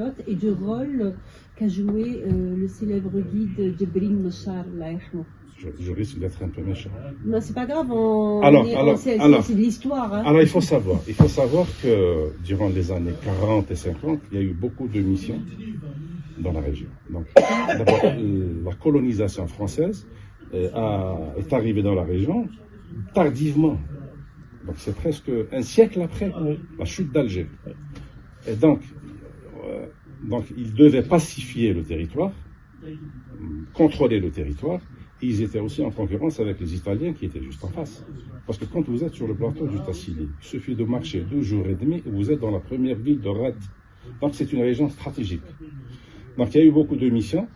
Lot et du rôle qu'a joué le célèbre guide Djibril Machar, Allah yarhamou. Je risque d'être un peu méchant. Non, c'est pas grave, c'est de l'histoire. Hein. Alors, il faut savoir que durant les années 40 et 50, il y a eu beaucoup de missions dans la région. Donc, d'abord, la colonisation française est arrivée dans la région tardivement. Donc, c'est presque un siècle après la chute d'Alger. Et donc, ils devaient pacifier le territoire, contrôler le territoire. Ils étaient aussi en concurrence avec les Italiens qui étaient juste en face. Parce que quand vous êtes sur le plateau du Tassili, il suffit de marcher 2 jours et demi et vous êtes dans la première ville de Rad. Donc c'est une région stratégique. Donc il y a eu beaucoup de missions.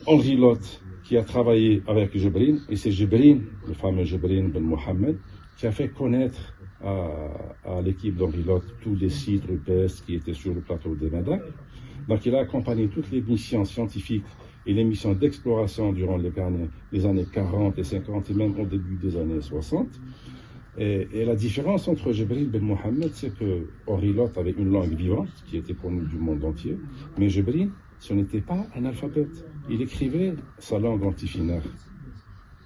Henri Lot, qui a travaillé avec Djibril, et c'est Djibril, le fameux Djibril Ben Mohammed, qui a fait connaître à l'équipe d'Henri Lot tous les sites rupestres qui étaient sur le plateau des Medak. Donc il a accompagné toutes les missions scientifiques et les missions d'exploration durant les années 40 et 50 et même au début des années 60. Et la différence entre Djibril Ben Mohammed, c'est que Henri Lot avait une langue vivante qui était connue du monde entier, mais Djibril, ce n'était pas un alphabète. Il écrivait sa langue en tifinaire.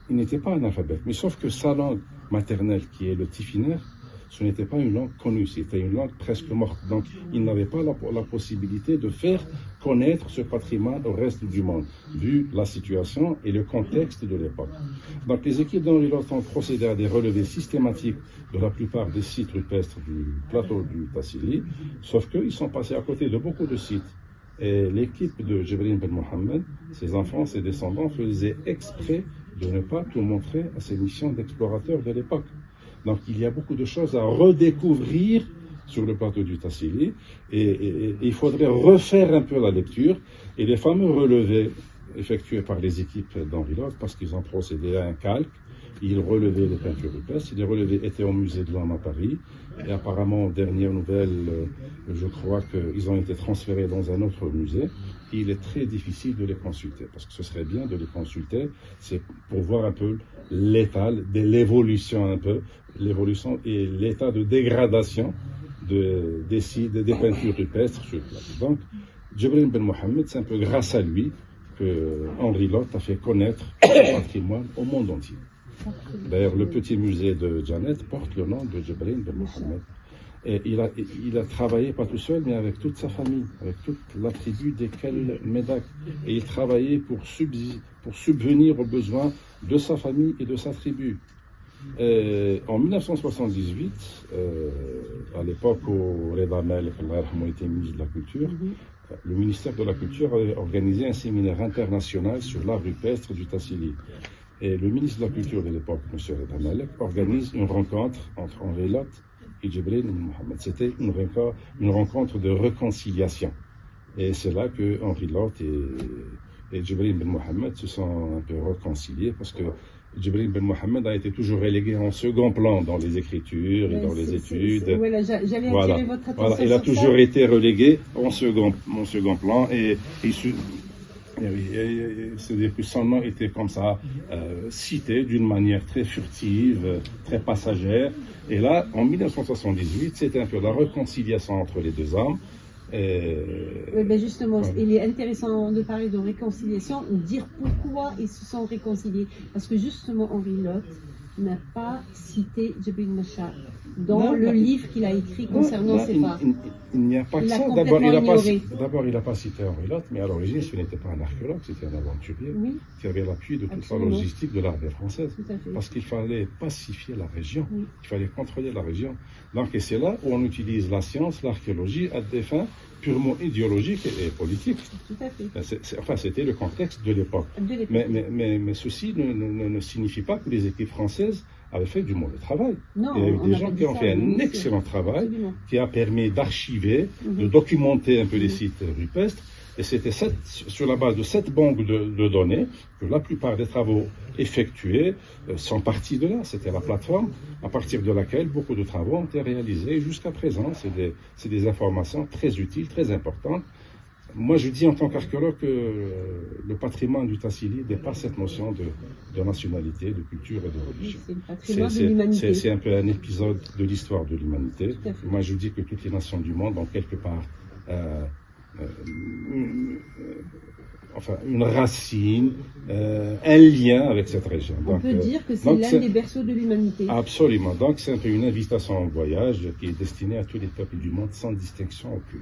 Il n'était pas un alphabète, mais sauf que sa langue maternelle, qui est le tifinaire, ce n'était pas une langue connue, c'était une langue presque morte. Donc, il n'avait pas la possibilité de faire connaître ce patrimoine au reste du monde, vu la situation et le contexte de l'époque. Donc, les équipes d'Henri Lot ont procédé à des relevés systématiques de la plupart des sites rupestres du plateau du Tassili, sauf qu'ils sont passés à côté de beaucoup de sites. Et l'équipe de Djibril Ben Mohammed, ses enfants, ses descendants, faisaient exprès de ne pas tout montrer à ces missions d'explorateurs de l'époque. Donc il y a beaucoup de choses à redécouvrir sur le plateau du Tassili et il faudrait refaire un peu la lecture et les fameux relevés effectués par les équipes d'Henri Lot, parce qu'ils ont procédé à un calque, ils relevaient les peintures rupestres. Les relevés étaient au musée de l'Homme à Paris et apparemment, dernière nouvelle, je crois qu'ils ont été transférés dans un autre musée. Et il est très difficile de les consulter, parce que ce serait bien de les consulter, c'est pour voir un peu l'état de l'évolution l'évolution et l'état de dégradation des sites, des peintures rupestres sur place. Donc, Djibril Ben Mohammed, c'est un peu grâce à lui que Henri Lot a fait connaître le patrimoine au monde entier. D'ailleurs, le petit musée de Janet porte le nom de Djibril Ben Mohammed. Et il a travaillé, pas tout seul, mais avec toute sa famille, avec toute la tribu des Kel Medak. Et il travaillait pour subvenir aux besoins de sa famille et de sa tribu. En 1978, à l'époque où Reda Malek était ministre de la Culture, le ministère de la Culture avait organisé un séminaire international sur l'art rupestre du Tassili. Et le ministre de la Culture de l'époque, M. Reda Malek, organise une rencontre entre Henri Lot et Djibril Ben Mohammed. C'était une rencontre de réconciliation. Et c'est là que Henri Lot et Djibril Ben Mohammed se sont un peu réconciliés, parce que Djibril Ben Mohammed a été toujours relégué en second plan dans les écritures et dans les études. Voilà, j'allais attirer votre attention. Voilà, il a toujours été relégué en second plan et c'est-à-dire que son nom était comme ça cité d'une manière très furtive, très passagère. Et là, en 1978, c'était un peu la réconciliation entre les deux hommes. Oui, ben justement, il est intéressant de parler de réconciliation, de dire pourquoi ils se sont réconciliés. Parce que justement, Henri Lot n'a pas cité Djibril Machar dans le livre qu'il a écrit concernant ses parts. Il n'y a pas que ça. D'abord, il n'a pas cité Henri Lot, mais à l'origine, ce n'était pas un archéologue, c'était un aventurier qui avait l'appui de toute la logistique de l'armée française. Parce qu'il fallait pacifier la région, il fallait contrôler la région. Donc, et c'est là où on utilise la science, l'archéologie à des fins purement idéologiques et politiques. Tout à fait. Enfin, c'était le contexte de l'époque. Mais ceci ne signifie pas que les équipes françaises avaient fait du mauvais travail. Non, il y a eu des gens qui ont fait un excellent travail, qui a permis d'archiver, de documenter un peu les sites rupestres. Et c'était sur la base de cette banque de données que la plupart des travaux effectués sont partis de là. C'était la plateforme à partir de laquelle beaucoup de travaux ont été réalisés. Jusqu'à présent, c'est des informations très utiles, très importantes. Moi, je dis en tant qu'archéologue que le patrimoine du Tassili dépasse cette notion de nationalité, de culture et de religion. C'est le patrimoine de l'humanité. C'est un peu un épisode de l'histoire de l'humanité. Moi, je dis que toutes les nations du monde ont quelque part enfin, une racine, un lien avec cette région. On peut dire que c'est donc l'un des berceaux de l'humanité. Absolument. Donc c'est un peu une invitation au voyage qui est destinée à tous les peuples du monde sans distinction aucune.